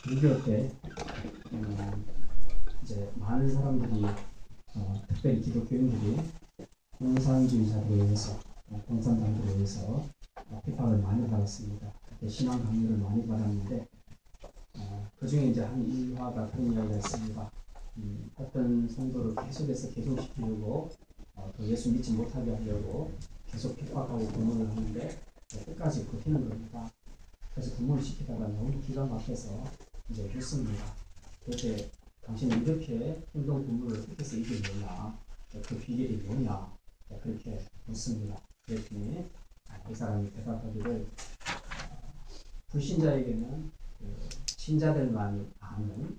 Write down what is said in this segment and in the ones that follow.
6.25 때 이제 많은 사람들이 특별히 기독교인들이 공산주의자들에 의해서 공산당들에 의해서 비판을 많이 받았습니다. 그때 신앙 강요를 많이 받았는데 그 중에 이제 한 일화가 그런 이야기가 있습니다. 어떤 성도를 계속해서 개종시키려고 또 예수 믿지 못하게 하려고 계속 핍박하고 고문을 하는데 끝까지 버티는 겁니다. 그래서 고문을 시키다가 너무 기가 막혀서 이제 묻습니다. 그때 당신은 이렇게 운동 고문을 어떻게 해서 이겨내냐, 그 비결이 뭐냐, 그렇게 묻습니다. 그랬더니 이 사람이 대답하기를 불신자에게는 신자들만이 아는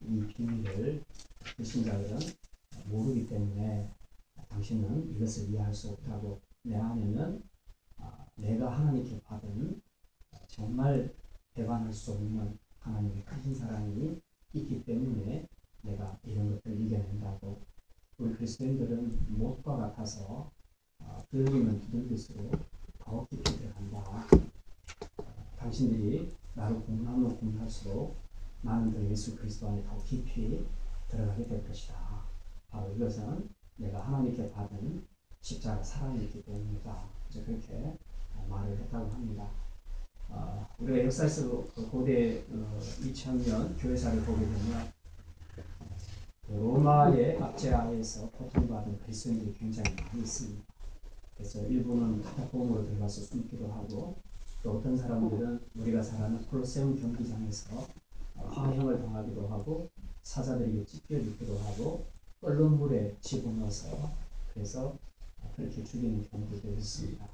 이 비밀을 불신자들은 모르기 때문에 당신은 이것을 이해할 수 없다고, 내 안에는 내가 하나님께 받은 정말 배반할 수 없는 하나님의 크신 사랑이 있기 때문에 내가 이런 것들을 이겨낸다고. 우리 그리스도인들은 못과 같아서 두들기면 두들길수록 더 깊이 들어간다. 당신들이 나를 고문하면 고문할수록 나는 더 예수 그리스도 안에 더 깊이 들어가게 될 것이다. 바로 이것은 내가 하나님께 받은 십자가 사랑이 있기 때문이다. 그렇게 말을 했다고 합니다. 우리가 역사에서 고대 2000년 교회사를 보게 되면 로마의 압제하에서 고통받은 그리스도인들이 굉장히 많이 있습니다. 그래서 일부는 카타콤으로 들어가서 숨기도 하고, 또 어떤 사람들은 우리가 잘 아는 콜로세움 경기장에서 화형을 당하기도 하고, 사자들에게 찢겨 죽기도 하고, 끓는 물에 집어넣어서 그래서 그렇게 죽이는 경우도 있습니다.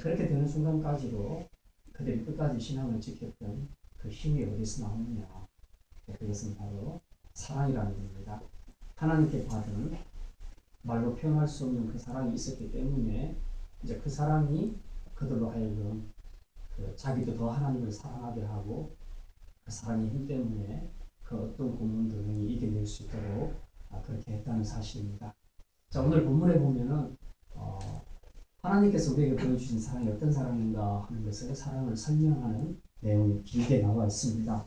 그렇게 되는 순간까지도 그들이 끝까지 신앙을 지켰던 그 힘이 어디서 나오느냐, 그것은 바로 사랑이라는 겁니다. 하나님께 받은 말로 표현할 수 없는 그 사랑이 있었기 때문에 이제 그 사랑이 그들로 하여금 자기도 더 하나님을 사랑하게 하고, 그 사랑의 힘 때문에 그 어떤 고문들을 이겨낼 수 있도록 그렇게 했다는 사실입니다. 자, 오늘 본문에 보면은 하나님께서 우리에게 보여주신 사랑이 어떤 사랑인가 하는 것을, 사랑을 설명하는 내용이 길게 나와 있습니다.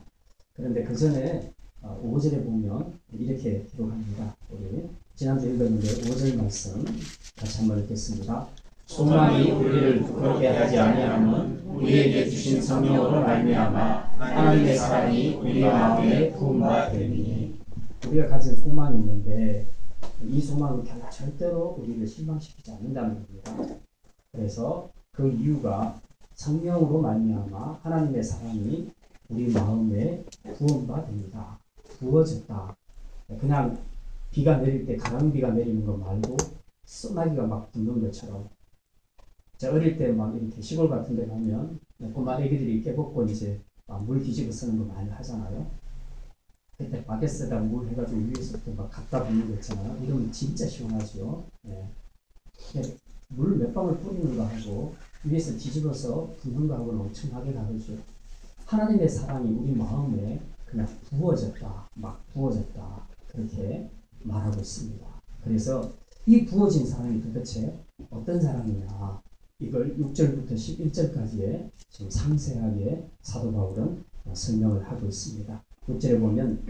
그런데 그 전에 5절에 보면 이렇게 기록합니다. 우리 지난주 읽었는데 5절 말씀 같이 한번 읽겠습니다. 소망이 우리를 부끄럽게 하지 아니하면 우리에게 주신 성령으로 말미암아 하나님의 사랑이 우리 마음에 부음바 되니. 우리가 가진 소망이 있는데 이 소망은 절대로 우리를 실망시키지 않는다는 겁니다. 그래서 그 이유가 성령으로 말미암아 하나님의 사랑이 우리 마음에 부은 바 됩니다. 부어졌다. 그냥 비가 내릴 때 가랑비가 내리는 거 말고 소나기가 막 부는 것처럼. 자, 어릴 때 막 이렇게 시골 같은 데 가면 꼬마 애기들이 깨벗고 이제 물 뒤집어 쓰는 거 많이 하잖아요. 그때 바켓에다 물 해가지고 위에서부터 막 갖다 부는 거 있잖아요. 이러면 진짜 시원하죠. 네. 물 몇 방울 뿌리는 거 하고 위에서 뒤집어서 붓는 거 하고는 엄청나게 다르죠. 하나님의 사랑이 우리 마음에 그냥 부어졌다, 막 부어졌다, 그렇게 말하고 있습니다. 그래서 이 부어진 사랑이 도대체 어떤 사랑이냐, 이걸 6절부터 11절까지에 지금 상세하게 사도 바울은 설명을 하고 있습니다. 6절에 보면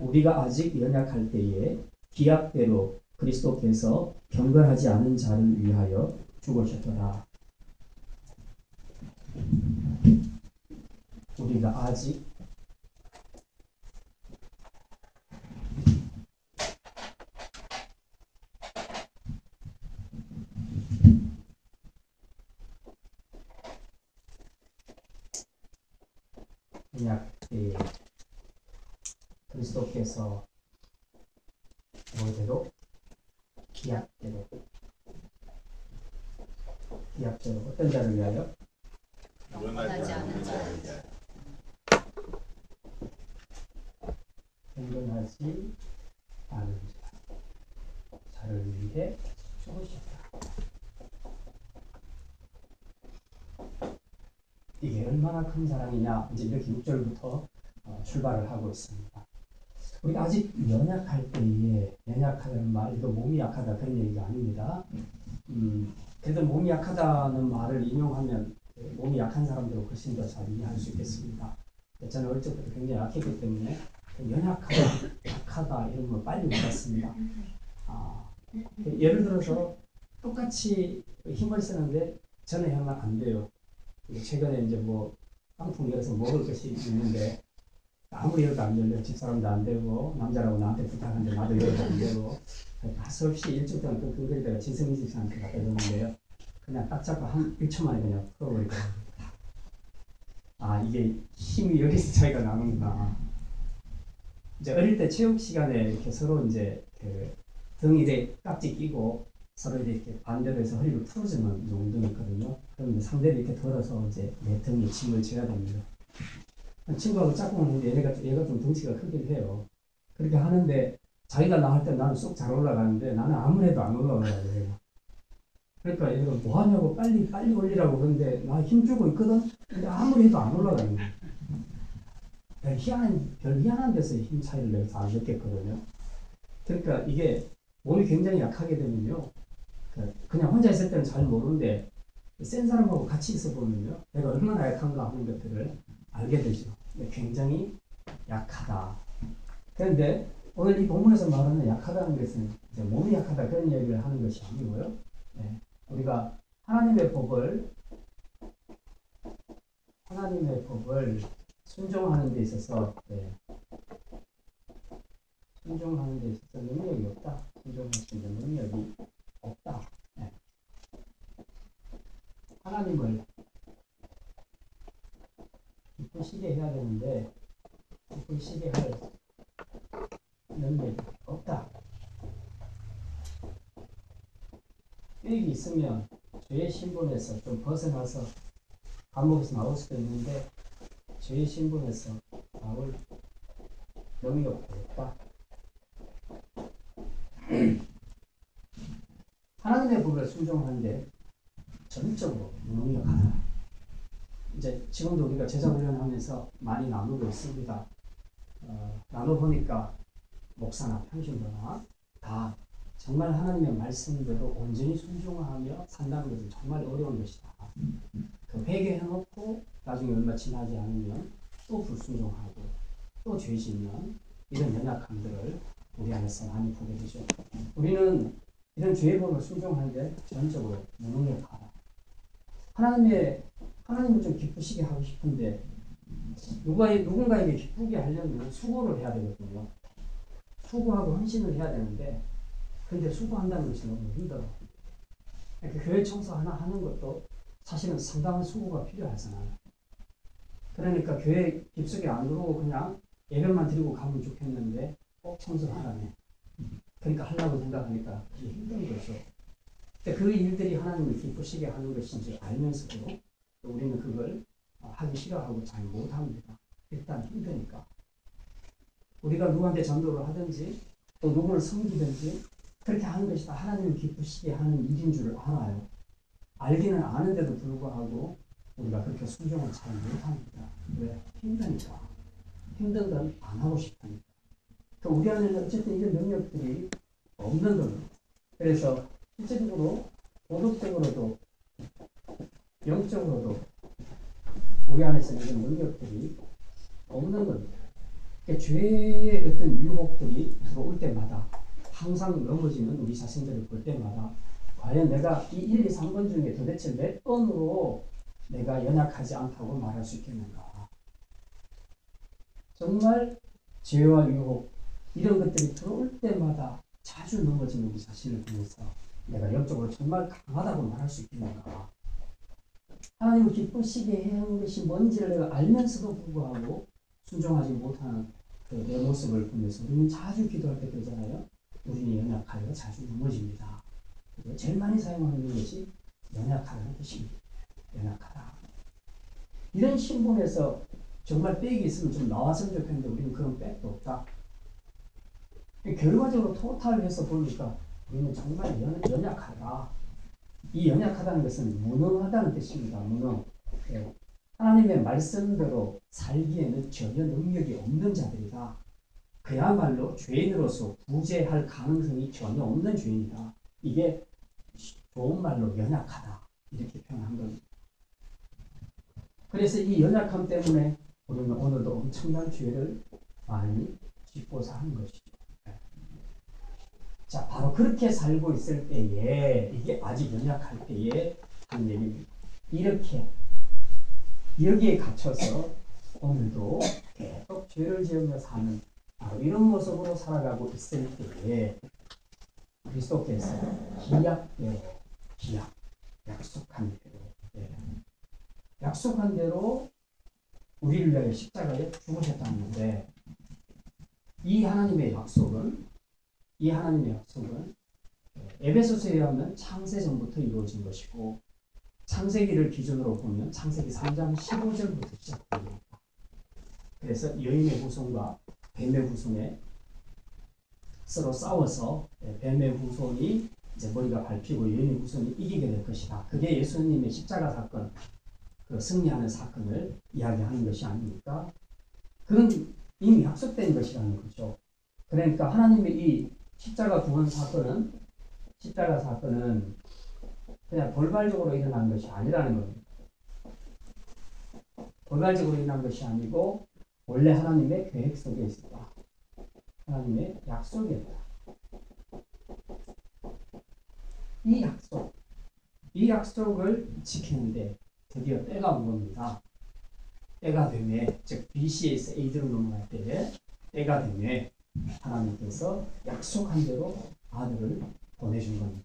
우리가 아직 연약할 때에 기약대로 그리스도께서 경건하지 않은 자를 위하여 죽으셨더라. 우리가 아직 연약때 그리스도께서 뭐대로? 기약대로 어떤 자를 위하여? 경건하지 않은 자를 위하여. 경건하지 않은 자를 위해 죽으셨다. 이게 얼마나 큰 사랑이냐, 이제 이렇게 6절부터 출발을 하고 있습니다. 우리가 아직 연약할 때에, 연약하다는 말도 몸이 약하다 그런 얘기가 아닙니다. 그래도 몸이 약하다는 말을 인용하면 몸이 약한 사람들은 훨씬 더 잘 이해할 수 있겠습니다. 저는 어릴 때부터 굉장히 약했기 때문에 연약하다, 약하다 이런 걸 빨리 받았습니다. 예를 들어서 똑같이 힘을 쓰는데 저는 하면 안 돼요. 최근에 이제 뭐 깡통 열어서 먹을 것이 있는데 아무리 열어도 안 열려. 집사람도 안 되고 남자라고 나한테 부탁하는데 나도 열어도 안 되고 할 수 없이 일주일 동안 끙끙거리다가 진성이 집사한테 갖다 줬는데요. 그냥 딱 잡고 한 1초 만에 그냥 풀어버리더라고요. 이게 힘이 여기서 차이가 나는구나. 이제 어릴 때 체육 시간에 이렇게 서로 이제 등 이래 깍지 끼고 서로 이렇게 반대로 해서 허리를 풀어주는 용도는 있거든요. 그럼 상대를 이렇게 들어서 이제 내 등에 힘을 줘야 됩니다. 친구하고 짝꿍을 했는데 얘가 좀 덩치가 크긴 해요. 그렇게 하는데 자기가 나갈 때 나는 쏙 잘 올라가는데 나는 아무래도 안 올라가요. 그러니까 얘가 뭐 하냐고 빨리 올리라고 그러는데 나 힘주고 있거든. 근데 아무리 해도 안 올라가는 거예요. 별 희한한 데서 힘 차이를 내가 잘 느꼈거든요. 그러니까 이게 몸이 굉장히 약하게 되면요. 그냥 혼자 있을 때는 잘 모르는데 센 사람하고 같이 있어 보면요. 내가 얼마나 약한가 하는 것들을 알게 되죠. 굉장히 약하다. 그런데 오늘 이 본문에서 말하는 약하다는 것은 이제 몸이 약하다 그런 얘기를 하는 것이 아니고요. 우리가 하나님의 법을 순종하는 데 있어서 순종하는 데 있어서 능력이 없다. 순종할 수 있는 능력이 없다. 하나님을 기쁘시게 해야 되는데 기쁘시게 할 능력이 없다. 계획이 있으면 죄의 신분에서 좀 벗어나서 감옥에서 나올 수도 있는데 죄의 신분에서 나올 능력이 없다. 하나님의 법을 순종하는데 전적으로 무능력하다. 이제 지금도 우리가 제자훈련하면서 많이 나누고 있습니다. 나눠보니까 목사나 평신도나 다 정말 하나님의 말씀대로 온전히 순종하며 산다는 것은 정말 어려운 것이다. 회개해놓고 나중에 얼마 지나지 않으면 또 불순종하고 또 죄짓는 이런 연약함들을 우리 안에서 많이 보게 되죠. 우리는 이런 죄의 법을 순종하는데 전적으로 무능력하다. 하나님을 좀 기쁘시게 하고 싶은데 누군가에게 기쁘게 하려면 수고를 해야 되거든요. 수고하고 헌신을 해야 되는데 근데 수고한다는 것이 너무 힘들어. 교회 청소 하나 하는 것도 사실은 상당한 수고가 필요하잖아요. 그러니까 교회 깊숙이 안 들어오고 그냥 예배만 드리고 가면 좋겠는데 꼭 청소를 하라네. 그러니까 하려고 생각하니까 그게 힘든 거죠. 그 일들이 하나님을 기쁘시게 하는 것인 줄 알면서도 우리는 그걸 하기 싫어하고 잘 못합니다. 일단 힘드니까. 우리가 누구한테 전도를 하든지 또 누구를 섬기든지 그렇게 하는 것이 다 하나님을 기쁘시게 하는 일인 줄 알아요. 알기는 아는데도 불구하고 우리가 그렇게 순종을 잘 못합니다. 왜? 힘드니까. 힘든 건 안 하고 싶으니까. 우리 안에는 어쨌든 이런 능력들이 없는 겁니다. 그래서 실제적으로 도덕적으로도 영적으로도 우리 안에서는 이런 능력들이 없는 겁니다. 그러니까 죄의 어떤 유혹들이 들어올 때마다 항상 넘어지는 우리 자신들을 볼 때마다 과연 내가 이 1, 2, 3번 중에 도대체 몇 번으로 내가 연약하지 않다고 말할 수 있겠는가. 정말 죄와 유혹 이런 것들이 들어올 때마다 자주 넘어지는 우리 자신을 보면서 내가 영적으로 정말 강하다고 말할 수 있겠는가. 하나님을 기쁘시게 하는 것이 뭔지를 내가 알면서도 불구하고 순종하지 못하는 내 모습을 보면서 우리는 자주 기도할 때 그러잖아요. 우리는 연약하여 자주 넘어집니다. 제일 많이 사용하는 것이 연약하다는 뜻입니다. 연약하다. 이런 신분에서 정말 백이 있으면 좀 나왔으면 좋겠는데 우리는 그런 백도 없다. 결과적으로 토탈해서 보니까 우리는 정말 연약하다. 이 연약하다는 것은 무능하다는 뜻입니다. 무능. 하나님의 말씀대로 살기에는 전혀 능력이 없는 자들이다. 그야말로 죄인으로서 구제할 가능성이 전혀 없는 죄인이다. 이게 좋은 말로 연약하다. 이렇게 표현한 겁니다. 그래서 이 연약함 때문에 우리는 오늘도 엄청난 죄를 많이 짓고 사는 것이죠. 자, 바로 그렇게 살고 있을 때에, 이게 아직 연약할 때에 하는 얘기입니다. 이렇게 여기에 갇혀서 오늘도 계속 죄를 지으며 사는 바로 이런 모습으로 살아가고 있을 때에 그리스도께서 기약대로, 약속한 대로, 약속한 대로 우리를 위하여 십자가에 죽으셨다는데, 이 하나님의 약속은 에베소서에 의하면 창세 전부터 이루어진 것이고, 창세기를 기준으로 보면 창세기 3장 15절부터 시작됩니다. 그래서 여인의 후손과 뱀의 후손에 서로 싸워서 뱀의 후손이 이제 머리가 밟히고 여인의 후손이 이기게 될 것이다. 그게 예수님의 십자가 사건, 그 승리하는 사건을 이야기하는 것이 아닙니까? 그건 이미 약속된 것이라는 거죠. 그러니까 하나님의 이 십자가 구원 사건은 그냥 돌발적으로 일어난 것이 아니라는 겁니다. 돌발적으로 일어난 것이 아니고 원래 하나님의 계획 속에 있었다. 하나님의 약속이었다. 이 약속을 지키는데 드디어 때가 온 겁니다. 때가 되매, 즉 BC에서 AD로 넘어갈 때에 때가 되매 하나님께서 약속한 대로 아들을 보내준 겁니다.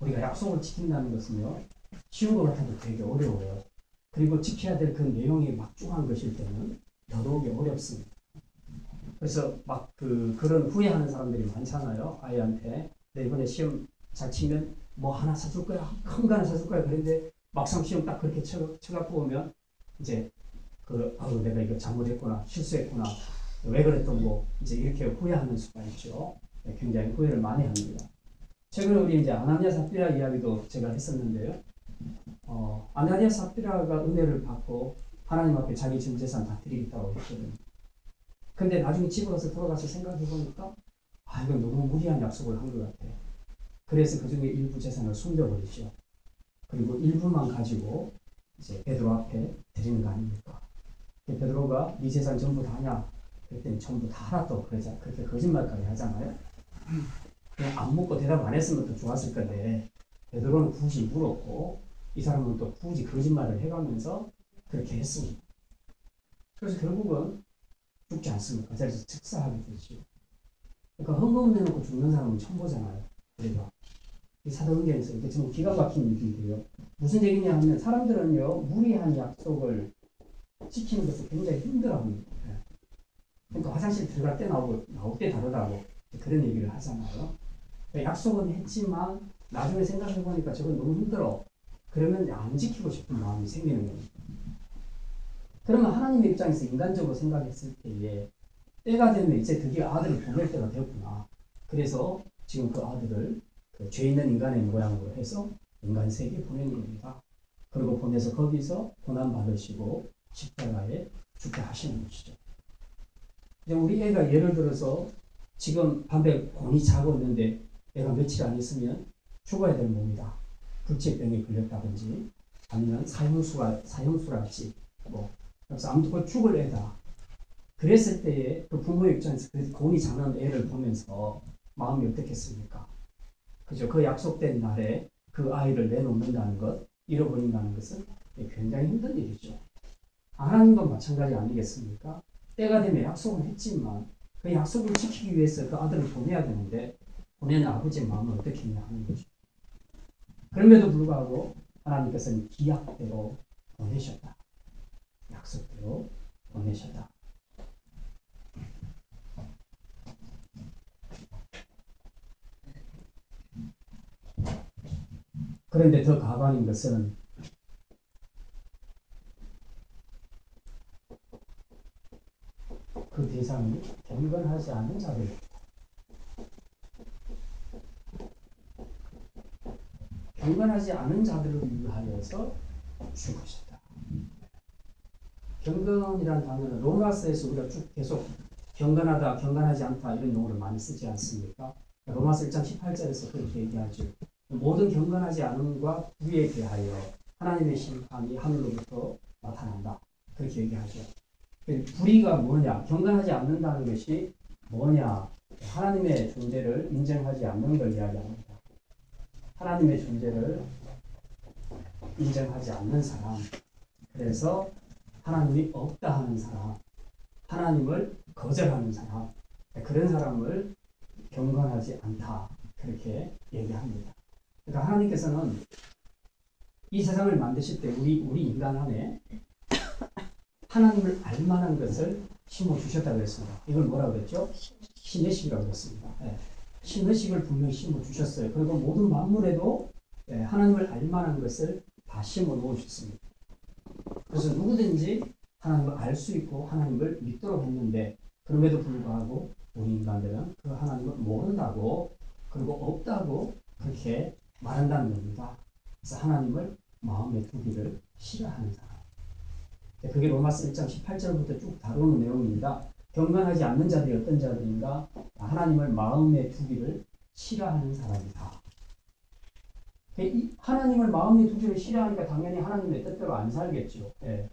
우리가 약속을 지킨다는 것은요, 쉬운 것 같아도 되게 어려워요. 그리고 지켜야 될 그 내용이 막중한 것일 때는 더더욱이 어렵습니다. 그래서 막 그런 후회하는 사람들이 많잖아요. 아이한테 내 이번에 시험 잘 치면 뭐 하나 사줄 거야, 큰 거 하나 사줄 거야. 그런데 막상 시험 딱 그렇게 쳐갖고 오면 이제 내가 이거 잘못했구나, 실수했구나, 왜 그랬던 거, 이제 이렇게 후회하는 수가 있죠. 굉장히 후회를 많이 합니다. 최근에 우리 이제 아나니아 삽비라 이야기도 제가 했었는데요. 아나니아 삽비라가 은혜를 받고 하나님 앞에 자기 전 재산 다 드리겠다고 했거든요. 근데 나중에 집으로 돌아가서 생각해 보니까 이건 너무 무리한 약속을 한 것 같아. 그래서 그 중에 일부 재산을 숨겨버리죠. 그리고 일부만 가지고 이제 베드로 앞에 드리는 거 아닙니까? 베드로가 네 재산 전부 다냐? 그랬더니 전부 다 또 그렇게 거짓말까지 하잖아요. 그냥 안 묻고 대답 안 했으면 더 좋았을 건데 베드로는 굳이 물었고 이 사람은 또 굳이 거짓말을 해가면서 그렇게 했습니다. 그래서 결국은 죽지 않습니다. 그 자리에서 즉사하게 되죠. 그러니까 헌금 내놓고 죽는 사람은 처음 보잖아요. 우리가 이 사도행전에서 이게 정말 기가 막힌 일인데요. 무슨 얘기냐 하면 사람들은요, 무리한 약속을 지키는 것을 굉장히 힘들어합니다. 그러니까 화장실 들어갈 때 나올 때 다르다고 그런 얘기를 하잖아요. 그러니까 약속은 했지만 나중에 생각해 보니까 저건 너무 힘들어. 그러면 안 지키고 싶은 마음이 생기는 겁니다. 그러면 하나님의 입장에서 인간적으로 생각했을 때에 때가 되면 이제 드디어 아들을 보낼 때가 되었구나. 그래서 지금 그 아들을 죄 있는 인간의 모양으로 해서 인간 세계에 보내는 겁니다. 그리고 보내서 거기서 고난 받으시고 십자가에 죽게 하시는 것이죠. 이제 우리 애가 예를 들어서 지금 밤에 곤히 자고 있는데 애가 며칠 안 있으면 죽어야 될 몸이다. 불치병에 걸렸다든지 아니면 사형수랄지 그래서 아무튼 죽을 애다. 그랬을 때에 그 부모의 입장에서 그 곤히 자는 애를 보면서 마음이 어떻겠습니까? 그죠? 그 약속된 날에 그 아이를 내놓는다는 것, 잃어버린다는 것은 굉장히 힘든 일이죠. 하나님과 마찬가지 아니겠습니까? 때가 되면 약속은 했지만 그 약속을 지키기 위해서 그 아들을 보내야 되는데 보내는 아버지의 마음을 어떻게 했냐 하는 거죠. 그럼에도 불구하고 하나님께서는 기약대로 보내셨다. 약속대로 보내셨다. 그런데 더 가관인 것은 그 대상이 경건하지 않은 자들, 경건하지 않은 자들을 위하여서 죽으셨다. 경건이라는 단어는 로마서에서 우리가 쭉 계속 경건하다, 경건하지 않다 이런 용어를 많이 쓰지 않습니까? 로마서 1장 18절에서 그렇게 얘기하죠. 모든 경건하지 않음과 부에 대하여 하나님의 심판이 하늘로부터 나타난다. 그렇게 얘기하죠. 불의가 뭐냐? 경건하지 않는다는 것이 뭐냐? 하나님의 존재를 인정하지 않는 걸 이야기합니다. 하나님의 존재를 인정하지 않는 사람, 그래서 하나님이 없다 하는 사람, 하나님을 거절하는 사람, 그런 사람을 경건하지 않다, 그렇게 얘기합니다. 그러니까 하나님께서는 이 세상을 만드실 때 우리 인간 안에 하나님을 알만한 것을 심어주셨다고 했습니다. 이걸 뭐라고 했죠? 신의식이라고 했습니다. 예. 신의식을 분명히 심어주셨어요. 그리고 모든 만물에도 하나님을 알만한 것을 다 심어 놓으셨습니다. 그래서 누구든지 하나님을 알 수 있고 하나님을 믿도록 했는데, 그럼에도 불구하고 우리 인간들은 그 하나님을 모른다고, 그리고 없다고 그렇게 말한다는 겁니다. 그래서 하나님을 마음에 두기를 싫어하는 사람. 그게 로마서 1장 18절부터 쭉 다루는 내용입니다. 경건하지 않는 자들이 어떤 자들인가? 하나님을 마음에 두기를 싫어하는 사람이다. 하나님을 마음에 두기를 싫어하니까 당연히 하나님의 뜻대로 안 살겠죠. 예.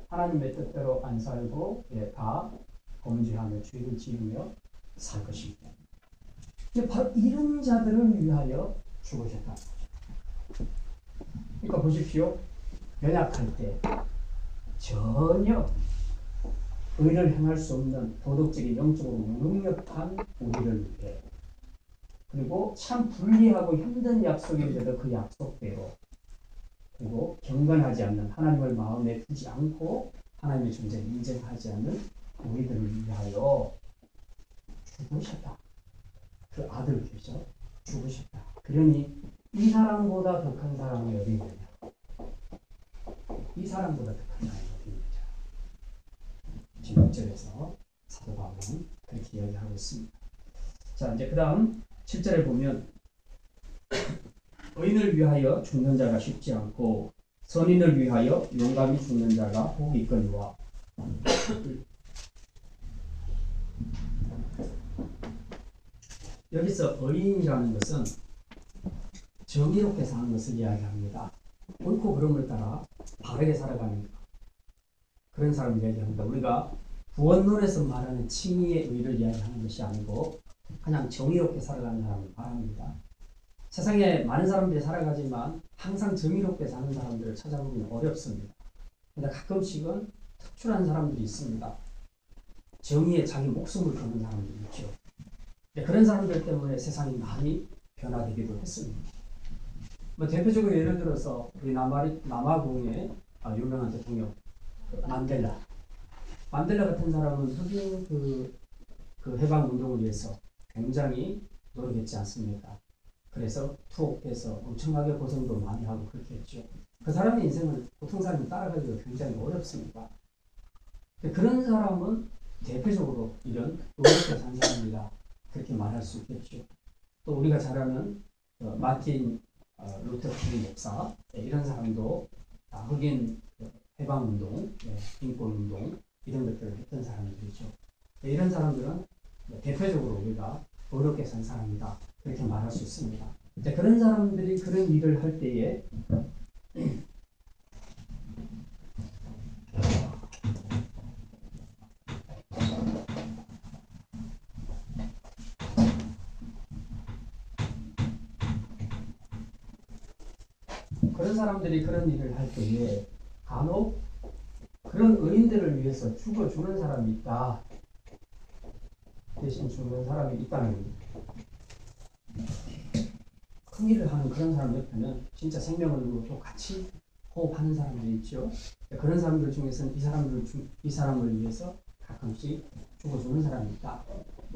하나님의 뜻대로 안 살고 다 범죄하며 죄를 지으며 살 것입니다. 근데 바로 이런 자들을 위하여 죽으셨다는 거죠. 그러니까 보십시오. 연약할 때 전혀 의를 행할 수 없는 도덕적인 영적으로 무능력한 우리를 위해, 그리고 참 불리하고 힘든 약속인데도 그 약속대로, 그리고 경건하지 않는, 하나님을 마음에 두지 않고 하나님의 존재를 인정하지 않는 우리들을 위하여 죽으셨다. 그 아들께서 죽으셨다. 그러니 이 사람보다 더 큰 사람이 어디 있느냐? 이 사람보다 더 큰 사람이 어디 있느냐? 지금 6절에서 사도 바울은 그렇게 이야기하고 있습니다. 자, 이제 그 다음 7절에 보면 의인을 위하여 죽는 자가 쉽지 않고 선인을 위하여 용감히 죽는 자가 복이 있거니와. 여기서 의인이라는 것은 정의롭게 사는 것을 이야기합니다. 옳고 그름을 따라 바르게 살아가는 그런 사람을 이야기합니다. 우리가 구원론에서 말하는 칭의의 의를 이야기하는 것이 아니고 그냥 정의롭게 살아가는 사람을 말합니다. 세상에 많은 사람들이 살아가지만 항상 정의롭게 사는 사람들을 찾아보기는 어렵습니다. 그런데 가끔씩은 특출한 사람들이 있습니다. 정의에 자기 목숨을 거는 사람들이 있죠. 그런 사람들 때문에 세상이 많이 변화되기도 했습니다. 대표적으로 예를 들어서 우리 남아공의 유명한 대통령 만델라 같은 사람은 흑인 그 해방 운동을 위해서 굉장히 노력했지 않습니까? 그래서 투옥돼서 엄청나게 고생도 많이 하고 그렇게 했죠. 그 사람의 인생을 보통 사람이 따라가기가 굉장히 어렵습니다. 그런 사람은 대표적으로 이런 노력에 산 사람이다, 그렇게 말할 수 있겠죠. 또 우리가 잘 아는 마틴 루터 킹 목사, 이런 사람도 흑인 해방운동, 인권운동 이런 것들을 했던 사람들이죠. 이런 사람들은 대표적으로 우리가 어렵게 산 사람이다, 그렇게 말할 수 있습니다. 그런 사람들이 그런 일을 할 때에 그런 일을 할 때에 간혹 그런 의인들을 위해서 죽어주는 사람이 있다, 대신 죽는 사람이 있다는 겁니다. 큰 일을 하는 그런 사람 옆에는 진짜 생명을 놓고 같이 호흡하는 사람들이 있죠. 그런 사람들 중에서는 이 사람을 위해서 가끔씩 죽어주는 사람이 있다.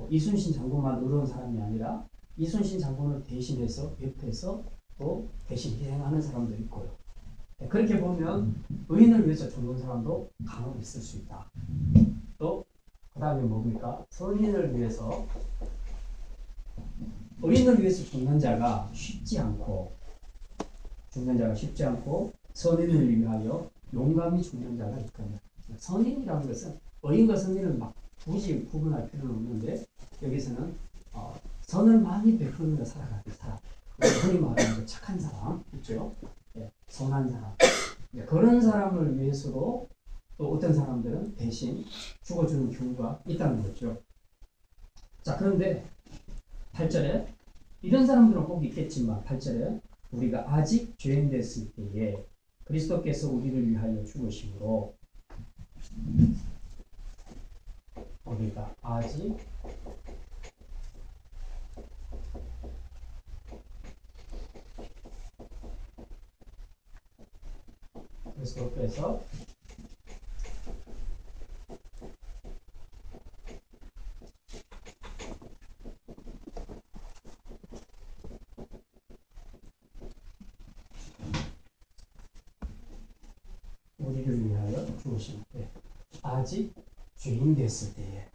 이순신 장군만 의로운 사람이 아니라 이순신 장군을 대신해서 옆에서 또 대신 희생하는 사람도 있고요. 그렇게 보면 의인을 위해서 죽는 사람도 간혹 있을 수 있다. 또 그 다음에 뭡니까? 의인을 위해서 죽는 자가 쉽지 않고 선인을 위하여 용감히 죽는 자가 있거든요. 선인이라는 것은 의인과 선인을 막 굳이 구분할 필요는 없는데, 여기서는 선을 많이 베풀며 살아가는 사람, 흔히 말하는 착한 사람 있죠. 선한 사람. 그런 사람을 위해서도 또 어떤 사람들은 대신 죽어주는 경우가 있다는 거죠. 자, 그런데 8절에 이런 사람들은 꼭 있겠지만 8절에 우리가 아직 죄인 됐을 때에 그리스도께서 우리를 위하여 죽으심으로 우리가 아직 그리스도께서 우리를 위하여 죽으신 때 아직 죄인 됐을 때에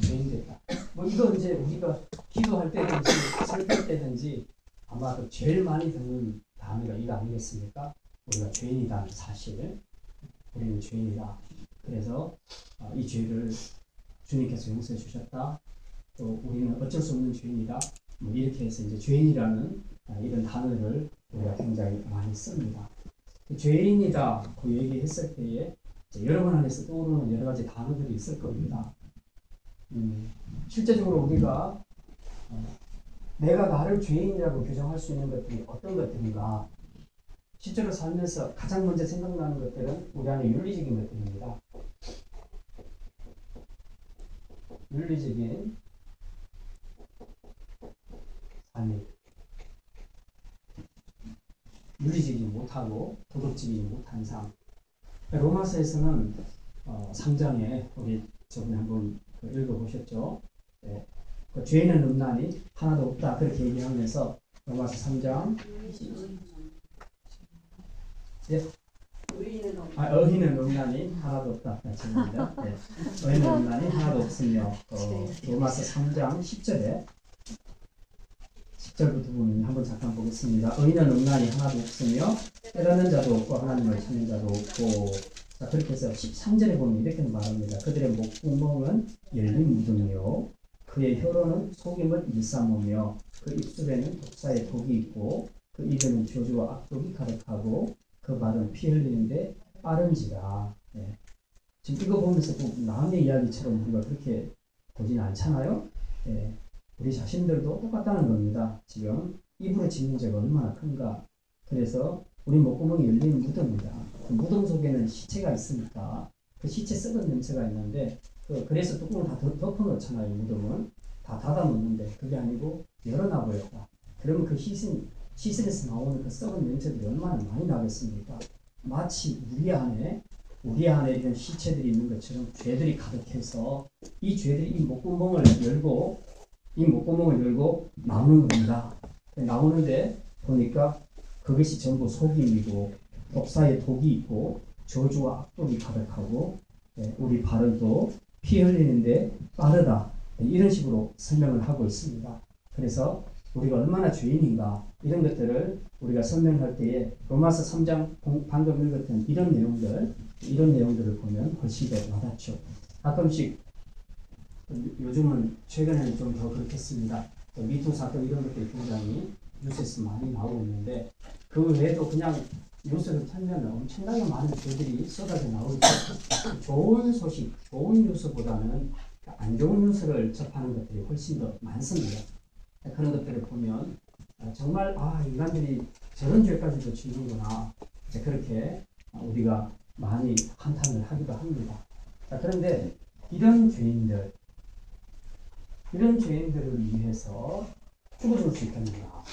죄인 됐다. 뭐 이거 이제 우리가 기도할 때든지 설교 때든지 아마 그 제일 많이 듣는 단어가 이거 아니겠습니까? 우리가 죄인이라는 사실, 우리는 죄인이다. 그래서 이 죄를 주님께서 용서해 주셨다. 또 우리는 어쩔 수 없는 죄인이다. 뭐 이렇게 해서 이제 죄인이라는 이런 단어를 우리가 굉장히 많이 씁니다. 죄인이다 그 얘기했을 때에 여러분 안에서 떠오르는 여러 가지 단어들이 있을 겁니다. 실제적으로 우리가 내가 나를 죄인이라고 규정할 수 있는 것들이 어떤 것들인가? 실제로 살면서 가장 먼저 생각나는 것들은 우리 안에 윤리적인 것들입니다. 윤리적인 삶이 윤리적이지 못하고 도덕적이지 못한 삶. 로마서에서는 3장에 우리 저번에 한번 읽어보셨죠? 네. 그 죄인은 없나니 하나도 없다 그렇게 얘기하면서 로마서 3장 의인은 없나니 하나도 없다. 죄송합니다. 네. 의인은 없나니 하나도 없으며 로마서 3장 10절부터 보면 한번 잠깐 보겠습니다. 의인은 없나니 하나도 없으며 깨닫는 자도 없고 하나님을 찾는 자도 없고. 자, 그렇게 해서 13절에 보면 이렇게 말합니다. 그들의 목구멍은 열린 무덤이요 그의 혀로는 속임을 일삼으며 그 입술에는 독사의 독이 있고 그 입에는 저주와 악독이 가득하고 그 말은 피 흘리는데 빠른지라. 네. 지금 이거 보면서 남의 이야기처럼 우리가 그렇게 보지는 않잖아요. 네. 우리 자신들도 똑같다는 겁니다. 지금 입으로 짓는 죄가 얼마나 큰가. 그래서 우리 목구멍이 열린 무덤이다. 그 무덤 속에는 시체가 있으니까 그 시체 썩은 냄새가 있는데 그래서 뚜껑을 다 덮어놓잖아요. 무덤은 다 닫아놓는데 그게 아니고 열어놔버렸다. 그러면 그 시신에서 나오는 그 썩은 냄새들이 얼마나 많이 나겠습니까? 마치 우리 안에 이런 시체들이 있는 것처럼 죄들이 가득해서 이 죄들이 이 목구멍을 열고 나오는 겁니다. 나오는데 보니까 그것이 전부 속임이고 독사의 독이 있고 저주와 악독이 가득하고 우리 발을도 피 흘리는데 빠르다. 이런 식으로 설명을 하고 있습니다. 그래서 우리가 얼마나 죄인인가 이런 것들을 우리가 설명할 때에 로마서 3장 방금 읽었던 이런 내용들을 보면 훨씬 더 와닿죠. 가끔씩 요즘은 최근에는 좀 더 그렇겠습니다. 미투 사건 이런 것들이 굉장히 뉴스에서 많이 나오고 있는데 그 외에도 그냥 뉴스를 틀면 엄청나게 많은 죄들이 쏟아져 나오죠. 좋은 소식, 좋은 뉴스보다는 안 좋은 뉴스를 접하는 것들이 훨씬 더 많습니다. 그런 것들을 보면 정말 인간들이 저런 죄까지도 지는구나. 그렇게 우리가 많이 한탄을 하기도 합니다. 그런데 이런 죄인들을 위해서 죽어줄 수 있겠는가?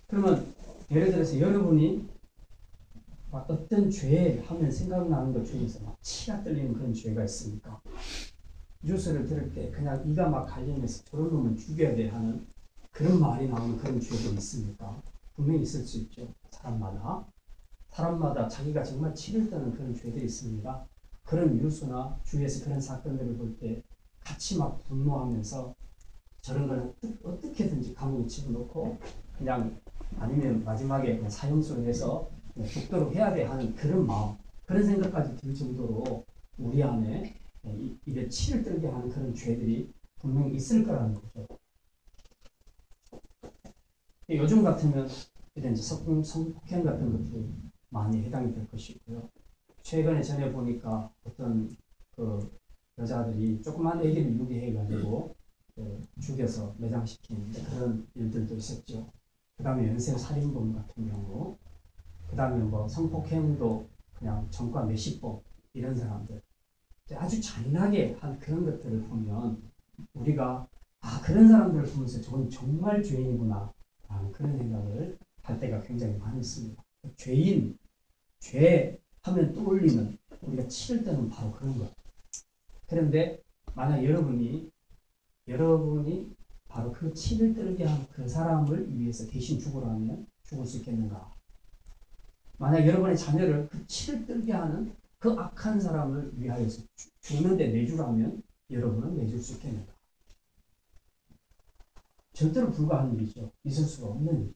그러면 예를 들어서 여러분이 어떤 죄 하면 생각나는 것 중에서 치가 떨리는 그런 죄가 있습니까? 뉴스를 들을 때 그냥 이가 막 갈리면서 저런 놈은 죽여야 돼 하는 그런 말이 나오는 그런 죄들이 있습니까? 분명히 있을 수 있죠. 사람마다 자기가 정말 치를 떠는 그런 죄들이 있습니다. 그런 뉴스나 주위에서 그런 사건들을 볼 때 같이 막 분노하면서 저런 걸 어떻게든지 감옥에 집어넣고 그냥 아니면 마지막에 그냥 사형수를 해서 죽도록 해야 돼 하는 그런 마음, 그런 생각까지 들 정도로 우리 안에 입에 치를 떨게 하는 그런 죄들이 분명히 있을 거라는 거죠. 요즘 같으면 이런 이제 성폭행 같은 것들이 많이 해당이 될 것이고요. 최근에 전에 보니까 어떤 그 여자들이 조그만 애기를 유기해가지고 죽여서 매장시킨 그런 일들도 있었죠. 그 다음에 연쇄 살인범 같은 경우, 그 다음에 뭐 성폭행도 그냥 전과 몇십 번 이런 사람들 아주 잔인하게 한 그런 것들을 보면 우리가 그런 사람들을 보면서 저건 정말 죄인이구나 라는 그런 생각을 할 때가 굉장히 많습니다. 죄인, 죄 하면 떠올리는 우리가 치를 때는 바로 그런 것. 그런데 만약 여러분이 바로 그 치를 떨게 한 그 사람을 위해서 대신 죽으라면 죽을 수 있겠는가? 만약 여러분의 자녀를 그 치를 떨게 하는 그 악한 사람을 위하여서 죽는데 내주라면 여러분은 내줄 수 있겠는가? 절대로 불가한 일이죠. 있을 수가 없는 일이죠.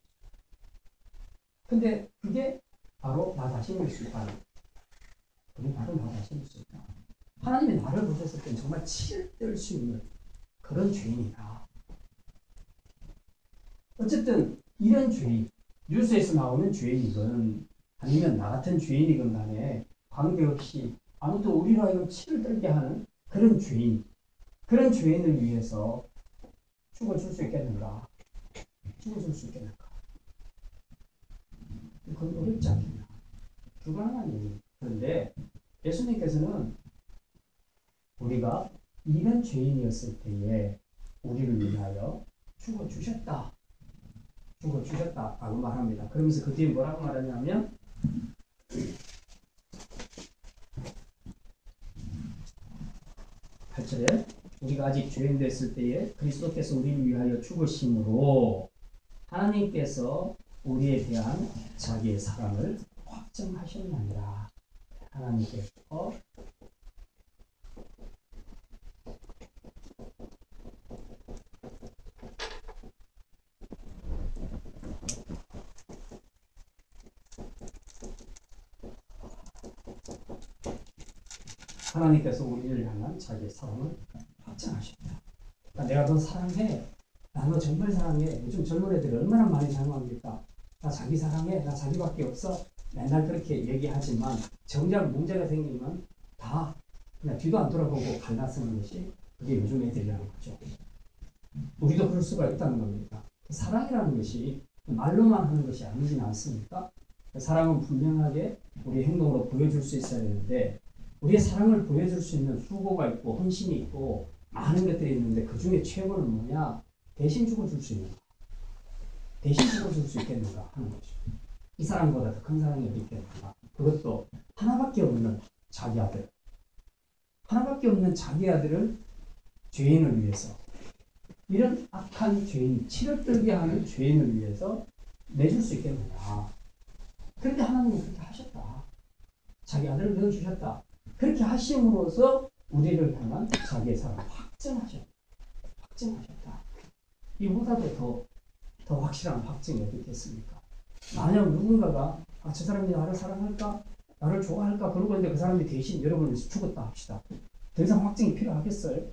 근데 그게 바로 나 자신일 수 있다. 그게 바로 나 자신일 수 있다. 하나님이 나를 보셨을 때는 정말 치를 뜰 수 있는 그런 죄인이다. 어쨌든 이런 죄인, 뉴스에서 나오는 죄인이건 아니면 나 같은 죄인이건 간에 관계없이 아무튼 우리로 하여금 치를 떨게 하는 그런 죄인, 그런 죄인을 위해서 죽어줄 수 있겠는가? 죽어줄 수 있겠는가? 그건 어렵지 않겠나? 불가능한 일이에요. 그런데 예수님께서는 우리가 이런 죄인이었을 때에 우리를 위하여 죽어주셨다. 죽어주셨다라고 말합니다. 그러면서 그 뒤에 뭐라고 말하냐면 8절에 우리가 아직 죄인 됐을 때에 그리스도께서 우리를 위하여 죽으심으로 하나님께서 우리에 대한 자기의 사랑을 확증하셨느니라. 하나님께서 우리를 향한 자기의 사랑을 확증하셨다. 그러니까 내가 너 사랑해. 나 너 정말 사랑해. 요즘 젊은 애들이 얼마나 많이 사랑합니까? 나 자기 사랑해. 나 자기밖에 없어. 맨날 그렇게 얘기하지만 정작 문제가 생기면 다 그냥 뒤도 안 돌아보고 갈라쓰는 것이 그게 요즘 애들이라는 거죠. 우리도 그럴 수가 있다는 겁니다. 사랑이라는 것이 말로만 하는 것이 아니진 않습니까? 사랑은 분명하게 우리 행동으로 보여줄 수 있어야 되는데 우리의 사랑을 보여줄 수 있는 수고가 있고 헌신이 있고 많은 것들이 있는데 그 중에 최고는 뭐냐? 대신 죽어줄 수 있는가? 대신 죽어줄 수 있겠는가 하는 거죠. 이 사람보다 더 큰 사랑이 어디 있겠는가? 그것도 하나밖에 없는 자기 아들. 하나밖에 없는 자기 아들을 죄인을 위해서 이런 악한 죄인, 치를 떨게 하는 죄인을 위해서 내줄 수 있겠느냐. 그런데 하나님은 그렇게 하셨다. 자기 아들을 내어주셨다. 그렇게 하심으로써 우리를 향한 자기의 사랑을 확증하셨다. 이보다도 더 확실한 확증이 어디 있겠습니까? 만약 누군가가 저 사람이 나를 사랑할까? 나를 좋아할까? 그러고 있는데 그 사람이 대신 여러분을 위해서 죽었다 합시다. 더 이상 확증이 필요하겠어요?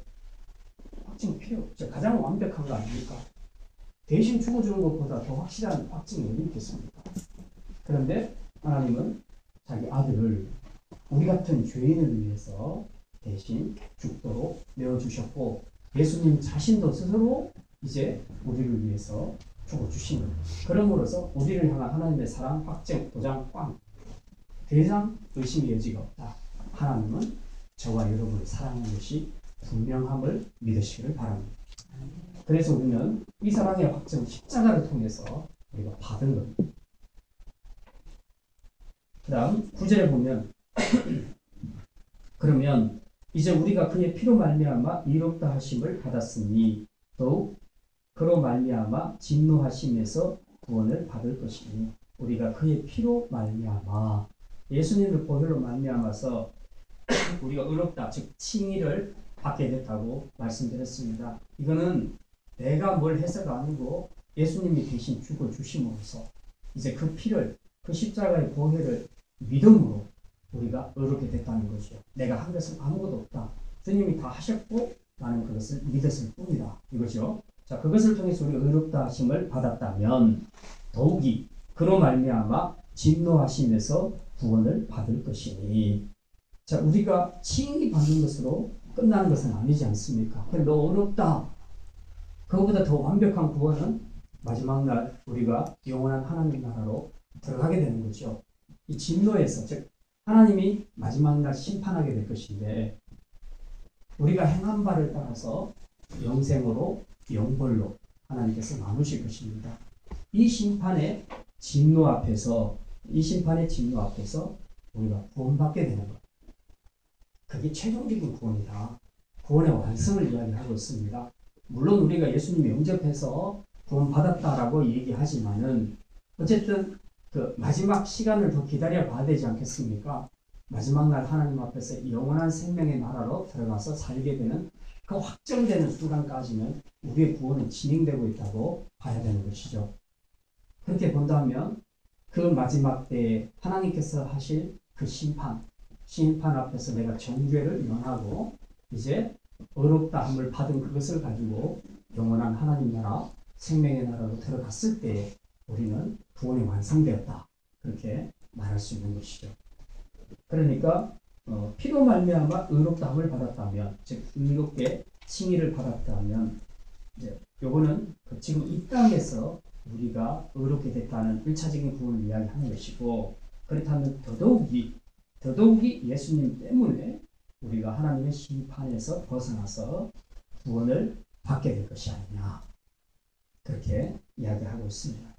확증이 필요 없죠. 가장 완벽한 거 아닙니까? 대신 죽어주는 것보다 더 확실한 확증이 어디 있겠습니까? 그런데 하나님은 자기 아들을 우리 같은 죄인을 위해서 대신 죽도록 내어주셨고 예수님 자신도 스스로 이제 우리를 위해서 죽어주신 겁니다. 그러므로서 우리를 향한 하나님의 사랑 확증 도장 꽝. 더 이상 의심의 여지가 없다. 하나님은 저와 여러분을 사랑하는 것이 분명함을 믿으시기를 바랍니다. 그래서 우리는 이 사랑의 확증 십자가를 통해서 우리가 받은 겁니다. 그 다음 9절에 보면 그러면 이제 우리가 그의 피로 말미암아 의롭다 하심을 받았으니 더욱 그로 말미암아 진노하심에서 구원을 받을 것이니 우리가 그의 피로 말미암아 예수님의 보혈로 말미암아서 우리가 의롭다 즉 칭의를 받게 됐다고 말씀드렸습니다. 이거는 내가 뭘 해서가 아니고 예수님이 대신 죽어 주심으로써 이제 그 피를 그 십자가의 보혈을 믿음으로 우리가 의롭게 됐다는 것이요. 내가 한 것은 아무것도 없다. 주님이 다 하셨고 나는 그것을 믿었을 뿐이다. 이것이요. 자, 그것을 통해서 우리가 의롭다 하심을 받았다면 더욱이 그로 말미암아 진노하심에서 구원을 받을 것이니. 자, 우리가 칭의 받는 것으로 끝나는 것은 아니지 않습니까? 근데 너 어렵다. 그거보다 더 완벽한 구원은 마지막 날 우리가 영원한 하나님 나라로 들어가게 되는 거죠. 이 진노에서, 즉 하나님이 마지막 날 심판하게 될 것인데 우리가 행한 바를 따라서 영생으로 영벌로 하나님께서 나누실 것입니다. 이 심판의 진노 앞에서 우리가 구원받게 되는 것. 그게 최종적인 구원이다. 구원의 완성을 이야기하고 있습니다. 물론 우리가 예수님이 영접해서 구원받았다라고 얘기하지만은 어쨌든 그 마지막 시간을 더 기다려 봐야 되지 않겠습니까? 마지막 날 하나님 앞에서 영원한 생명의 나라로 들어가서 살게 되는 그 확정되는 순간까지는 우리의 구원은 진행되고 있다고 봐야 되는 것이죠. 그렇게 본다면 그 마지막 때에 하나님께서 하실 그 심판 앞에서 내가 정죄를 면하고 이제 의롭다함을 받은 그것을 가지고 영원한 하나님 나라, 생명의 나라로 들어갔을 때 우리는 구원이 완성되었다. 그렇게 말할 수 있는 것이죠. 그러니까 피로 말미암아 의롭다함을 받았다면, 즉 의롭게 칭의를 받았다면, 이제 요거는 지금 이 땅에서 우리가 의롭게 됐다는 1차적인 구원을 이야기하는 것이고, 그렇다면 더더욱이 예수님 때문에 우리가 하나님의 심판에서 벗어나서 구원을 받게 될 것이 아니냐, 그렇게 이야기하고 있습니다.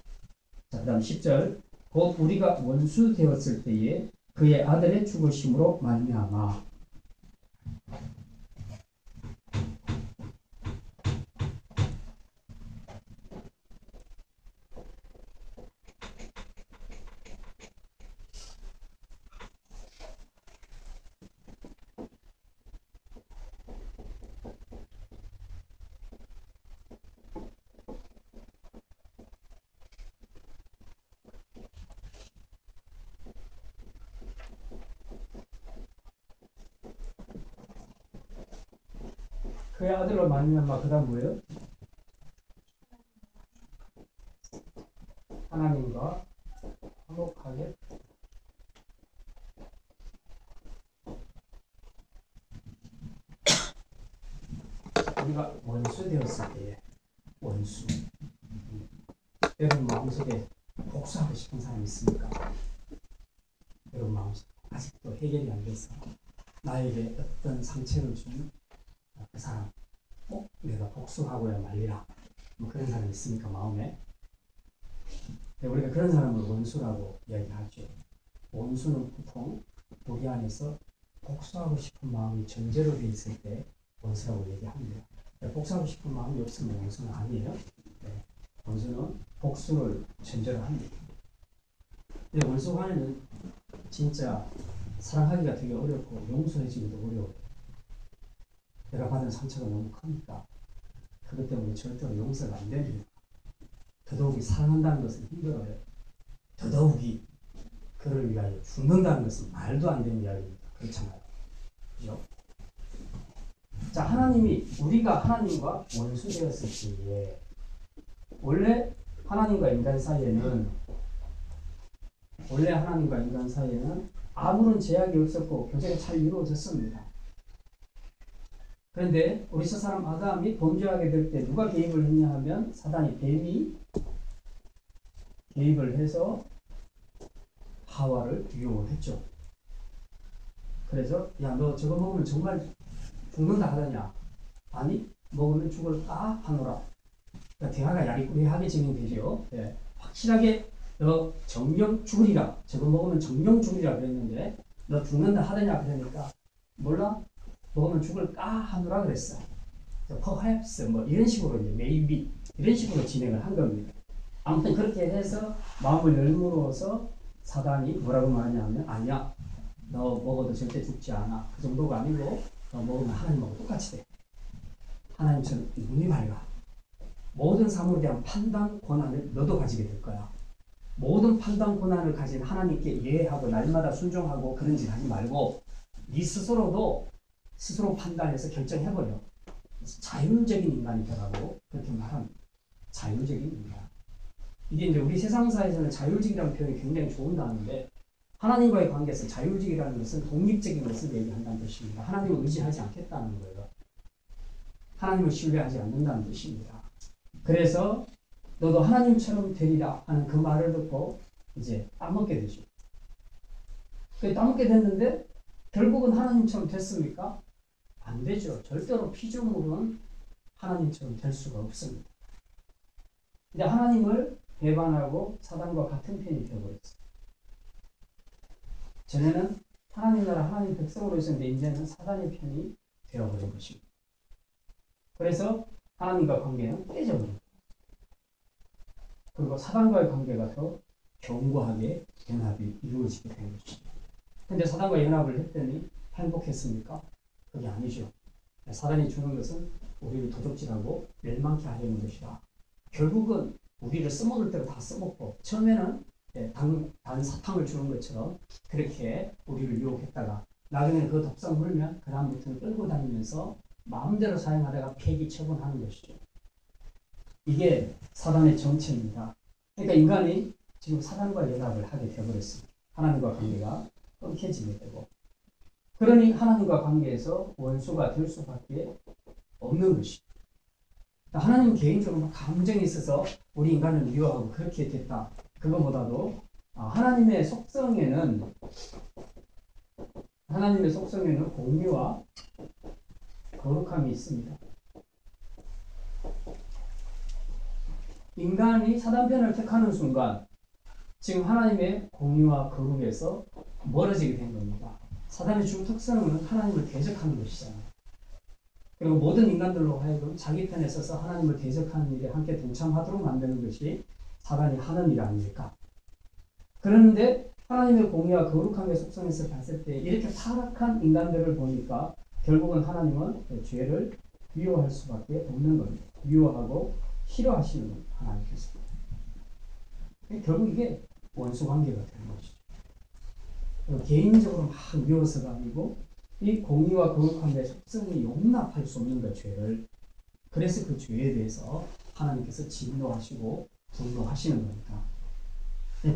자, 그 다음 10절. 곧 우리가 원수 되었을 때에 그의 아들의 죽으심으로 말미암아. 그의 아들로 말미암아. 그 다음 뭐예요? 하나님과 화목하게 우리가 원수 되었을 때에 원수. 여러분 마음속에 복수하고 싶은 사람이 있습니까? 여러분 마음속에 아직도 해결이 안 돼서 나에게 어떤 상처를 준 그 사람 꼭 내가 복수하고야 말리라, 뭐 그런 사람이 있습니까? 마음에. 우리가 그런 사람을 원수라고 이야기하죠. 원수는 보통 우리 안에서 복수하고 싶은 마음이 전제로 되어 있을 때 원수라고 얘기합니다. 복수하고 싶은 마음이 없으면 원수는 아니에요. 네. 원수는 복수를 전제로 합니다. 근데 원수와는 진짜 사랑하기가 되게 어렵고 용서해주기도 어려워요. 내가 받은 상처가 너무 크니까 그것 때문에 절대로 용서가 안 됩니다. 더더욱이 사랑한다는 것은 힘들어요. 더더욱이 그를 위하여 죽는다는 것은 말도 안 되는 이야기입니다. 그렇잖아요. 그죠? 자, 우리가 하나님과 원수 되었을 때에 원래 하나님과 인간 사이에는 아무런 제약이 없었고 교제가 잘 이루어졌습니다. 그런데 우리 첫사람 아담이 범죄하게 될 때 누가 개입을 했냐 하면 사단이, 뱀이 개입을 해서 하와를 유혹을 했죠. 그래서 야, 너 저거 먹으면 정말 죽는다 하더냐? 아니, 먹으면 죽을까 하노라. 그러니까 대화가 야리꾸리하게 진행되죠. 예. 확실하게 너 정령 죽으리라, 저거 먹으면 정령 죽으리라 그랬는데 너 죽는다 하더냐 그러니까 몰라? 먹으면 죽을까 하노라 그랬어. perhaps 뭐 이런 식으로 이제 maybe 이런 식으로 진행을 한 겁니다. 아무튼 그렇게 해서 마음을 열므로서 사단이 뭐라고 말하냐면 아니야, 너 먹어도 절대 죽지 않아. 그 정도가 아니고 너 먹으면 하나님하고 똑같이 돼. 하나님처럼 눈이 밝아. 모든 사물에 대한 판단 권한을 너도 가지게 될 거야. 모든 판단 권한을 가진 하나님께 예하고 날마다 순종하고 그런 짓 하지 말고 네 스스로 판단해서 결정해버려. 자율적인 인간이 되라고 그렇게 말합니다. 자율적인 인간. 이게 이제 우리 세상사에서는 자율직이라는 표현이 굉장히 좋은 단어인데 하나님과의 관계에서 자율직이라는 것은 독립적인 것을 얘기한다는 뜻입니다. 하나님을 의지하지 않겠다는 거예요. 하나님을 신뢰하지 않는다는 뜻입니다. 그래서 너도 하나님처럼 되리라 하는 그 말을 듣고 이제 따먹게 되죠. 따먹게 됐는데 결국은 하나님처럼 됐습니까? 안 되죠. 절대로 피조물은 하나님처럼 될 수가 없습니다. 이제 하나님을 배반하고 사단과 같은 편이 되어버렸어요. 전에는 하나님 나라 하나님 백성으로 있었는데 이제는 사단의 편이 되어버린 것입니다. 그래서 하나님과 관계는 깨져버립니다. 그리고 사단과의 관계가 더 견고하게 연합이 이루어지게 된 것입니다. 근데 사단과 연합을 했더니 행복했습니까? 그게 아니죠. 사단이 주는 것은 우리를 도둑질하고 멸망케 하려는 것이다. 결국은 우리를 써먹을 대로 다 써먹고 처음에는 단 사탕을 주는 것처럼 그렇게 우리를 유혹했다가 나중에 그 독성 물면 그 다음부터는 끌고 다니면서 마음대로 사용하다가 폐기 처분하는 것이죠. 이게 사단의 정체입니다. 그러니까 인간이 지금 사단과 연합을 하게 되어버렸습니다. 하나님과 관계가 끊겨지게 되고 그러니 하나님과 관계에서 원수가 될 수밖에 없는 것입니다. 하나님은 개인적으로 감정이 있어서 우리 인간을 미워하고 그렇게 됐다. 그것보다도 하나님의 속성에는 공의와 거룩함이 있습니다. 인간이 사단편을 택하는 순간 지금 하나님의 공의와 거룩에서 멀어지게 된 겁니다. 사단의 주 특성은 하나님을 대적하는 것이잖아요. 그리고 모든 인간들로 하여금 자기 편에 서서 하나님을 대적하는 일에 함께 동참하도록 만드는 것이 사단이 하는 일 아닙니까? 그런데 하나님의 공의와 거룩함의 속성에서 봤을 때 이렇게 타락한 인간들을 보니까 결국은 하나님은 죄를 미워할 수밖에 없는 겁니다. 미워하고 싫어하시는 겁니다. 하나님께서. 결국 이게 원수관계가 되는 것이죠. 개인적으로 막 미워서가 아니고 이 공의와 거룩함의 속성이 용납할 수 없는 것, 죄를. 그래서 그 죄에 대해서 하나님께서 진노하시고 분노하시는 겁니다.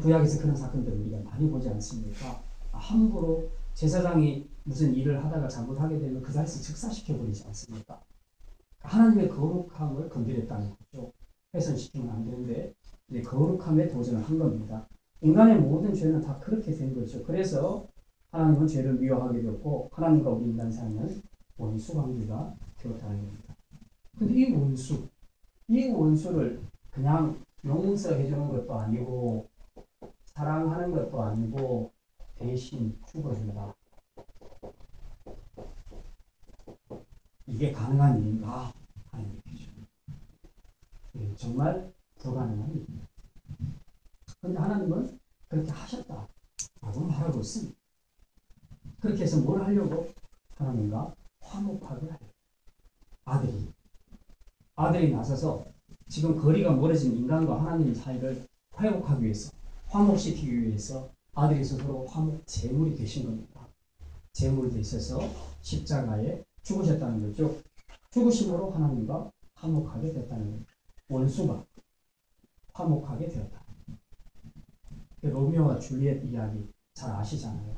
구약에서 그런 사건들을 우리가 많이 보지 않습니까? 함부로 제사장이 무슨 일을 하다가 잘못하게 되면 그 자리에서 즉사시켜버리지 않습니까? 하나님의 거룩함을 건드렸다는 거죠. 훼손시키면 안 되는데 이제 거룩함에 도전을 한 겁니다. 인간의 모든 죄는 다 그렇게 된 거죠. 그래서 하나님은 죄를 미워하게 되었고 하나님과 우리 인간 사이는 원수 관계가 되었다는 겁니다. 근데 이 원수를 그냥 용서해 주는 것도 아니고 사랑하는 것도 아니고 대신 죽어준다. 이게 가능한 일인가 하는 얘기죠. 정말 불가능한 일입니다. 그런데 하나님은 그렇게 하셨다라고 말하고 있습니다. 그렇게 해서 뭘 하려고? 하나님과 화목하게 하려고. 아들이 나서서 지금 거리가 멀어진 인간과 하나님 사이를 회복하기 위해서, 화목시키기 위해서 아들이 스스로 화목 제물이 되신 겁니다. 제물이 되셔서 십자가에 죽으셨다는 거죠. 죽으심으로 하나님과 화목하게 됐다는 겁니다. 원수가 화목하게 되었다. 로미오와 줄리엣 이야기 잘 아시잖아요.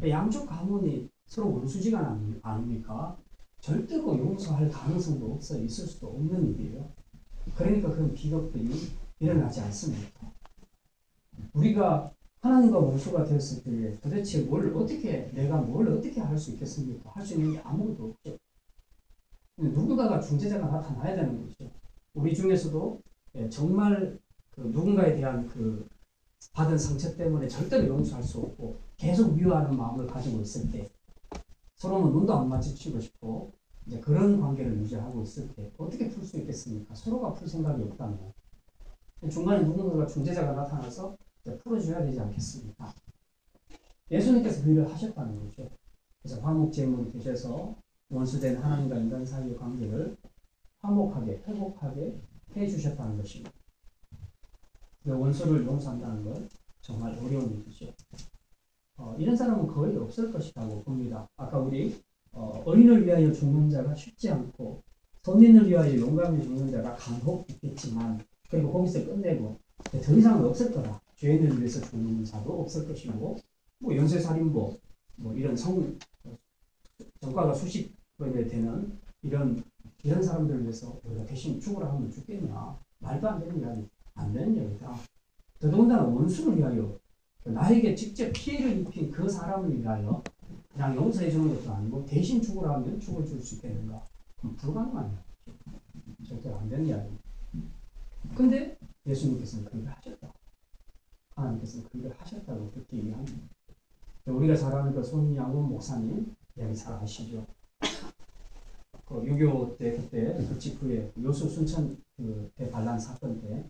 양쪽 가문이 서로 원수지간 아닙니까? 절대로 용서할 가능성도 없어 있을 수도 없는 일이에요. 그러니까 그런 비극들이 일어나지 않습니다. 우리가 하나님과 원수가 되었을 때 도대체 내가 뭘 어떻게 할 수 있겠습니까? 할 수 있는 게 아무것도 없죠. 누군가가 중재자가 나타나야 되는 거죠. 우리 중에서도 정말 누군가에 대한 받은 상처 때문에 절대로 용서할 수 없고 계속 미워하는 마음을 가지고 있을 때 서로는 눈도 안 마주치고 싶고 이제 그런 관계를 유지하고 있을 때 어떻게 풀 수 있겠습니까? 서로가 풀 생각이 없다면 중간에 누군가가 중재자가 나타나서 풀어줘야 되지 않겠습니까? 예수님께서 그 일을 하셨다는 거죠. 그래서 화목제물이 되셔서 원수된 하나님과 인간 사이의 관계를 화목하게, 회복하게 해주셨다는 것입니다. 원수를 용서한다는 건 정말 어려운 일이죠. 이런 사람은 거의 없을 것이라고 봅니다. 아까 우리 어린을 위하여 죽는 자가 쉽지 않고 선민을 위하여 용감히 죽는 자가 간혹 있겠지만 그리고 거기서 끝내고 더 이상은 없을 거라. 죄인을 위해서 죽는 자도 없을 것이고, 뭐 연쇄살인범, 뭐 이런 전과가 수십 번에 되는 이런 사람들을 위해서 우리가 대신 죽으라 하면 죽겠냐? 말도 안 되는 이야기, 안 되는 이야기다. 더더군다나 원수를 위하여, 나에게 직접 피해를 입힌 그 사람을 위하여 그냥 용서해 주는 것도 아니고 대신 죽으라 하면 죽을 줄 수 있겠는가? 불가능한 이야기죠. 절대로 안 되는 이야기. 근데 예수님께서는 그 일을 하셨다. 하나님께서는 그 일을 하셨다고 그렇게 얘기합니다. 우리가 잘 아는 그 손양원 목사님 이야기 잘 아시죠? 그 6.25 때 그때 그 직후에 요수 순천 그 대반란 사건 때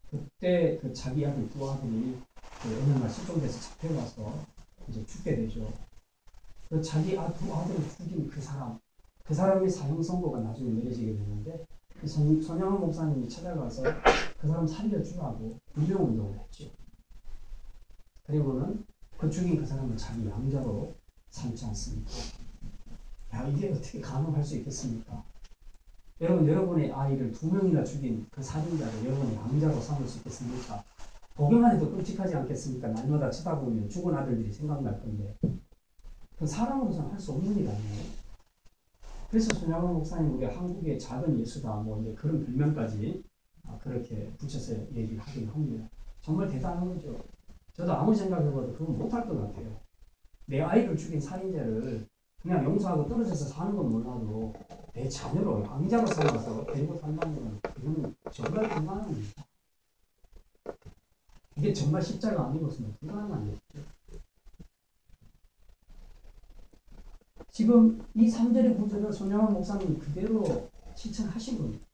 그때 그 자기 아들 두 아들이 그 어느 날 실종돼서 잡혀가서 이제 죽게 되죠. 그 자기 두 아들을 죽인 그 사람의 사형 선고가 나중에 내려지게 되는데 손양원 목사님이 찾아가서 그 사람 살려주라고 유명운동을 했죠. 그리고는 그 죽인 그 사람을 자기 양자로 삼지 않습니까? 야, 이게 어떻게 가능할 수 있겠습니까? 여러분의 아이를 2명이나 죽인 그 살인자를 여러분이 양자로 삼을 수 있겠습니까? 보기만 해도 끔찍하지 않겠습니까? 날마다 쳐다보면 죽은 아들들이 생각날 건데 그 사람으로서는 할 수 없는 일 아니에요? 그래서 손양원 목사님 우리 한국의 작은 예수다 뭐 이제 그런 별명까지 그렇게 붙여서 얘기를 하긴 합니다. 정말 대단한 거죠. 저도 아무리 생각해봐도 그건 못할 것 같아요. 내 아이를 죽인 살인자를 그냥 용서하고 떨어져서 사는 건 몰라도 내 자녀로 양자로 삼아서 데리고 산다는 건 이거는 정말 불가능한 일이다. 이게 정말 십자가 안 입었으면 불가능한 일이죠. 지금 이 3절의 구절을 손양원 목사님이 그대로 실천하신 겁니다.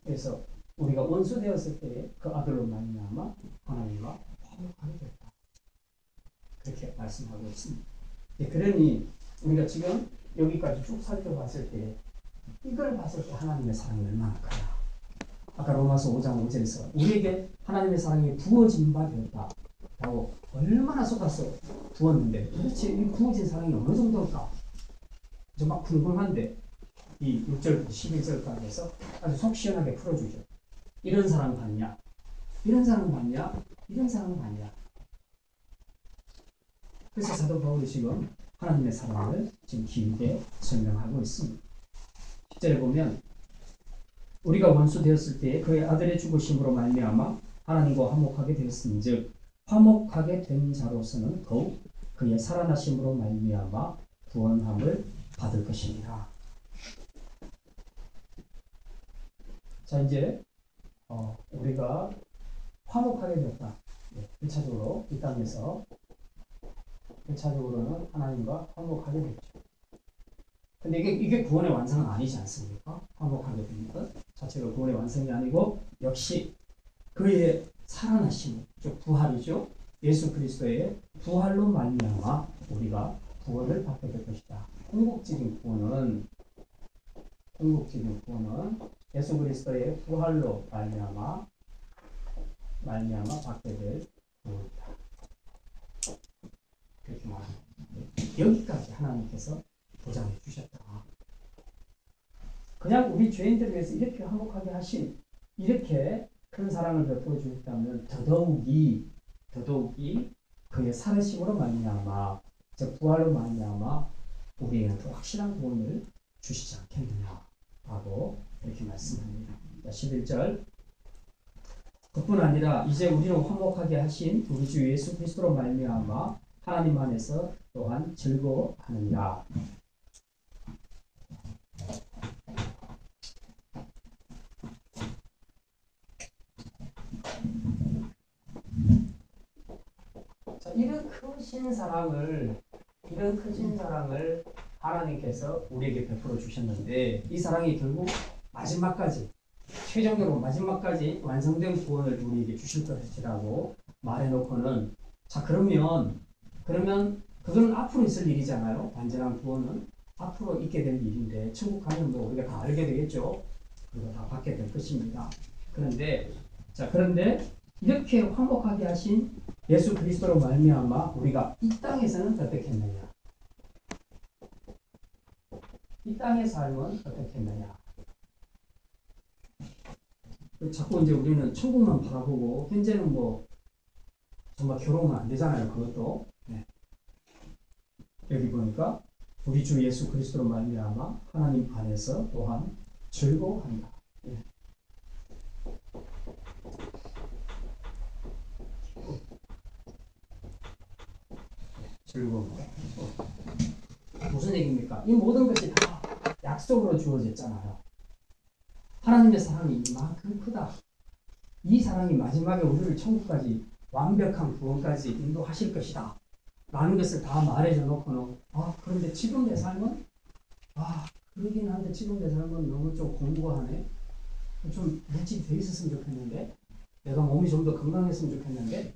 그래서 우리가 원수 되었을 때 그 아들로 말미암아 하나님과 화목하게 됐다. 그렇게 말씀하고 있습니다. 그러니 우리가 지금 여기까지 쭉 살펴봤을 때 이걸 봤을 때 하나님의 사랑이 얼마나 크다. 아까 로마서 5장 5절에서 우리에게 하나님의 사랑이 부어진 바 되었다 라고 얼마나 속아서 부었는데 도대체 이 부어진 사랑이 어느 정도일까? 막 궁금한데 이 6절부터 11절까지 해서 아주 속 시원하게 풀어주죠. 이런 사랑 봤냐? 이런 사랑 봤냐? 이런 사랑 봤냐? 그래서 사도 바울이 지금 하나님의 사랑을 지금 길게 설명하고 있습니다. 10절에 보면 우리가 원수 되었을 때 그의 아들의 죽으심으로 말미암아 하나님과 화목하게 되었은즉 화목하게 된 자로서는 더욱 그의 살아나심으로 말미암아 구원함을 받을 것입니다. 자 이제 우리가 화목하게 되었다. 1차적으로 이 땅에서 1차적으로는 하나님과 화목하게 됐죠. 근데 이게 구원의 완성은 아니지 않습니까? 화목하게 되는 것 자체가 구원의 완성이 아니고 역시 그의 살아나심, 즉 부활이죠. 예수 그리스도의 부활로 말미암아 우리가 구원을 받게 될 것이다. 궁극적인 구원은 예수 그리스도의 부활로 말미암아 받게 될 구원이다. 그렇게 말합니다. 여기까지 하나님께서 보장해 주셨다. 그냥 우리 죄인들을 위해서 이렇게 화목하게 하신 이렇게 큰 사랑을 베풀어 주셨다면 더더욱이 그의 살으심으로 말미암아 즉 부활로 말미암아 우리에게는 더 확실한 구원을 주시지 않겠느냐라고 이렇게 말씀합니다. 11절 그뿐 아니라 이제 우리를 화목하게 하신 우리 주 예수 그리스도로 말미암아 하나님 안에서 또한 즐거워하느니라. 자, 이런 크신 사랑을 하나님께서 우리에게 베풀어 주셨는데 이 사랑이 결국 마지막까지 최종적으로 마지막까지 완성된 구원을 우리에게 주실 것이라고 말해놓고는 자 그러면 그건 앞으로 있을 일이잖아요. 완전한 구원은 앞으로 있게 될 일인데 천국 가면 뭐 우리가 다 알게 되겠죠. 그리고 다 받게 될 것입니다. 그런데 이렇게 화목하게 하신 예수 그리스도로 말미암아 우리가 이 땅에서는 어떻게 했느냐? 이 땅의 삶은 어떻게 했느냐? 자꾸 이제 우리는 천국만 바라보고 현재는 뭐 정말 괴로우면 안 되잖아요. 그것도. 네. 여기 보니까 우리 주 예수 그리스도로 말미암아 하나님 안에서 또한 즐거워한다. 네. 즐거움. 무슨 얘기입니까? 이 모든 것이 다 약속으로 주어졌잖아요. 하나님의 사랑이 이만큼 크다. 이 사랑이 마지막에 우리를 천국까지 완벽한 구원까지 인도하실 것이다. 라는 것을 다 말해줘 놓고는 그런데 지금 내 삶은 그러긴 한데 지금 내 삶은 너무 좀 공고하네. 좀 물질이 돼 있었으면 좋겠는데 내가 몸이 좀 더 건강했으면 좋겠는데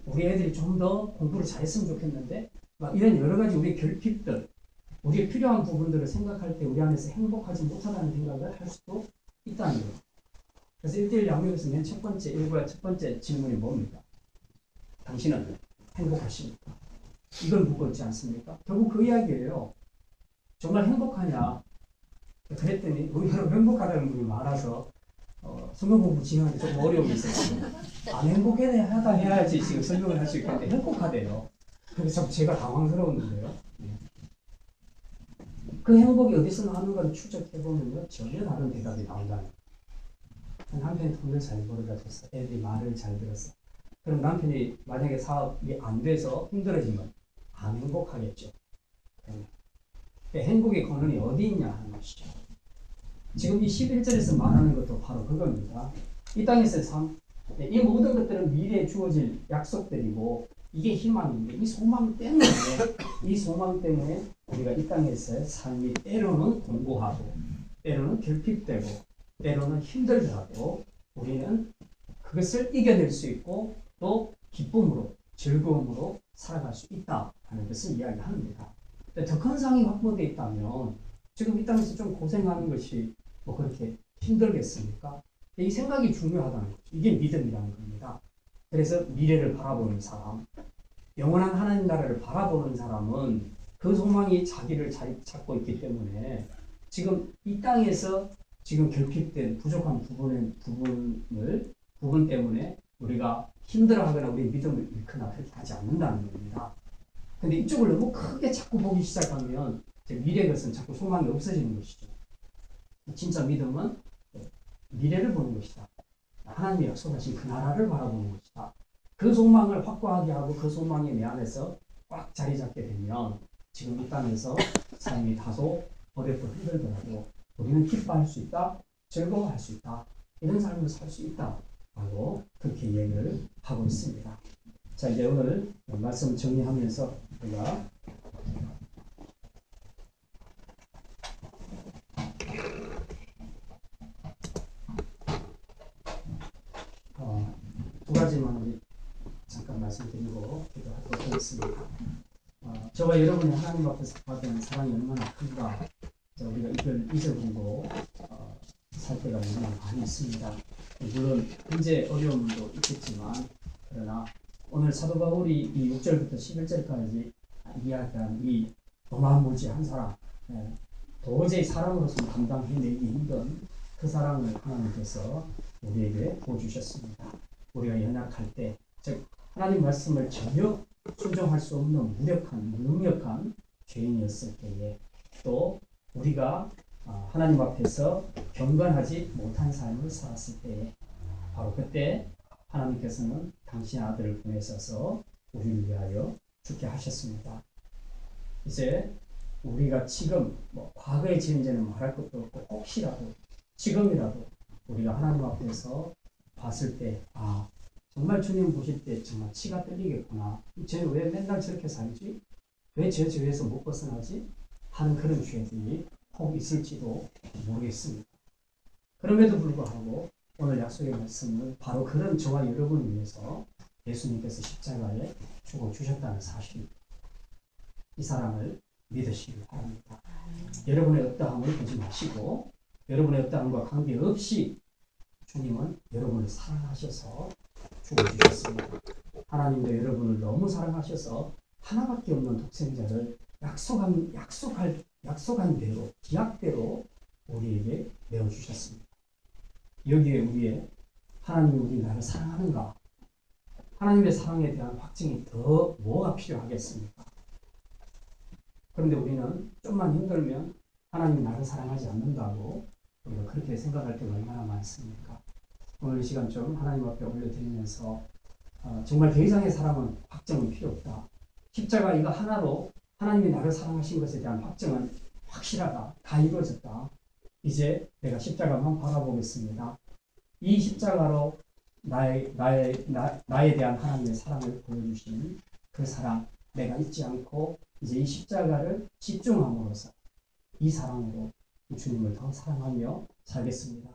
우리 애들이 좀 더 공부를 잘했으면 좋겠는데 막 이런 여러 가지 우리의 결핍들 우리의 필요한 부분들을 생각할 때 우리 안에서 행복하지 못하다는 생각을 할 수도 있다는 거예요. 그래서 1대1 양육에서 맨 첫 번째 일부의 첫 번째 질문이 뭡니까? 당신은 행복하십니까? 이걸 묻고 있지 않습니까? 결국 그 이야기예요. 정말 행복하냐? 그랬더니 의외로 행복하다는 분이 많아서 성경 공부 진행하는데 좀 어려움이 있었어요. 안 행복하다 해야지 지금 설명을 할 수 있겠는데 행복하대요. 그래서 제가 당황스러웠는데요. 그 행복이 어디서 나오는가를 추적해보면요. 전혀 다른 대답이 나온다는 거예요. 남편이 돈을 잘 벌어다 줬어. 애들이 말을 잘 들었어. 그럼 남편이 만약에 사업이 안 돼서 힘들어지면 안 행복하겠죠. 행복의 근원이 어디 있냐 하는 것이죠. 지금 이 11절에서 말하는 것도 바로 그겁니다. 이 땅에서의 삶, 이 모든 것들은 미래에 주어질 약속들이고 이게 희망인데 이 소망 때문에 우리가 이 땅에서의 삶이 때로는 공고하고 때로는 결핍되고 때로는 힘들더라도 우리는 그것을 이겨낼 수 있고 또 기쁨으로 즐거움으로 살아갈 수 있다 하는 것을 이야기합니다. 더 큰 상이 확보되어 있다면 지금 이 땅에서 좀 고생하는 것이 뭐 그렇게 힘들겠습니까? 이 생각이 중요하다는 거죠. 이게 믿음이라는 겁니다. 그래서 미래를 바라보는 사람, 영원한 하나님 나라를 바라보는 사람은 그 소망이 자기를 찾고 있기 때문에 지금 이 땅에서 지금 결핍된 부족한 부분 때문에 우리가 힘들어하거나 우리 믿음을 잃거나 그렇게 하지 않는다는 겁니다. 근데 이쪽을 너무 크게 자꾸 보기 시작하면 미래의 것은 자꾸 소망이 없어지는 것이죠. 진짜 믿음은 미래를 보는 것이다. 하나님이 약속하신 그 나라를 바라보는 것이다. 그 소망을 확고하게 하고 그 소망에 내 안에서 꽉 자리 잡게 되면 지금 이 땅에서 삶이 다소 어렵고 힘들더라도 우리는 기뻐할 수 있다, 즐거워할 수 있다, 이런 삶을 살 수 있다 라고 그렇게 얘기를 하고 있습니다. 자, 이제 오늘 말씀 정리하면서 우리가 두 가지만 잠깐 말씀드리고 기도하도록 하겠습니다. 저와 여러분이 하나님 앞에서 받은 사랑이 얼마나 큰가 우리가 이걸 잊어버리고 살 때가 너무나 많이 있습니다. 물론 현재 어려움도 있겠지만 그러나 오늘 사도 바울이 이 6절부터 11절까지 이야기한 이 어마무지한 사랑, 도저히 사랑으로서는 감당해내기 힘든 그 사랑을 하나님께서 우리에게 보여주셨습니다. 우리가 연약할 때, 즉 하나님 말씀을 전혀 순종할 수 없는 무능력한 죄인이었을 때에 또 우리가 하나님 앞에서 경건하지 못한 삶을 살았을 때에 바로 그때 하나님께서는 당신의 아들을 보내셔서 우리를 위하여 죽게 하셨습니다. 이제 우리가 지금 과거의 죄인제는 말할 것도 없고 혹시라도 지금이라도 우리가 하나님 앞에서 봤을 때 정말 주님 보실 때 정말 치가 떨리겠구나. 쟤는 왜 맨날 저렇게 살지? 왜 저 죄에서 못 벗어나지? 하는 그런 죄들이 혹 있을지도 모르겠습니다. 그럼에도 불구하고 오늘 약속의 말씀은 바로 그런 저와 여러분을 위해서 예수님께서 십자가에 죽어주셨다는 사실, 이 사랑을 믿으시기 바랍니다. 여러분의 어떠함을 보지 마시고 여러분의 어떠함과 관계없이 주님은 여러분을 사랑하셔서 죽어주셨습니다. 하나님도 여러분을 너무 사랑하셔서 하나밖에 없는 독생자를 약속한 대로, 기약대로 우리에게 내어주셨습니다. 여기에 우리의 하나님이 우리 나를 사랑하는가? 하나님의 사랑에 대한 확증이 더 뭐가 필요하겠습니까? 그런데 우리는 좀만 힘들면 하나님이 나를 사랑하지 않는다고 우리가 그렇게 생각할 때가 얼마나 많습니까? 오늘 이 시간 좀 하나님 앞에 올려드리면서 정말 더 이상의 사랑은 확정은 필요 없다. 십자가 이거 하나로 하나님이 나를 사랑하신 것에 대한 확정은 확실하다. 다 이루어졌다. 이제 내가 십자가만 바라보겠습니다. 이 십자가로 나에 대한 하나님의 사랑을 보여주신 그 사랑 내가 잊지 않고 이제 이 십자가를 집중함으로써 이 사랑으로 주님을 더 사랑하며 살겠습니다.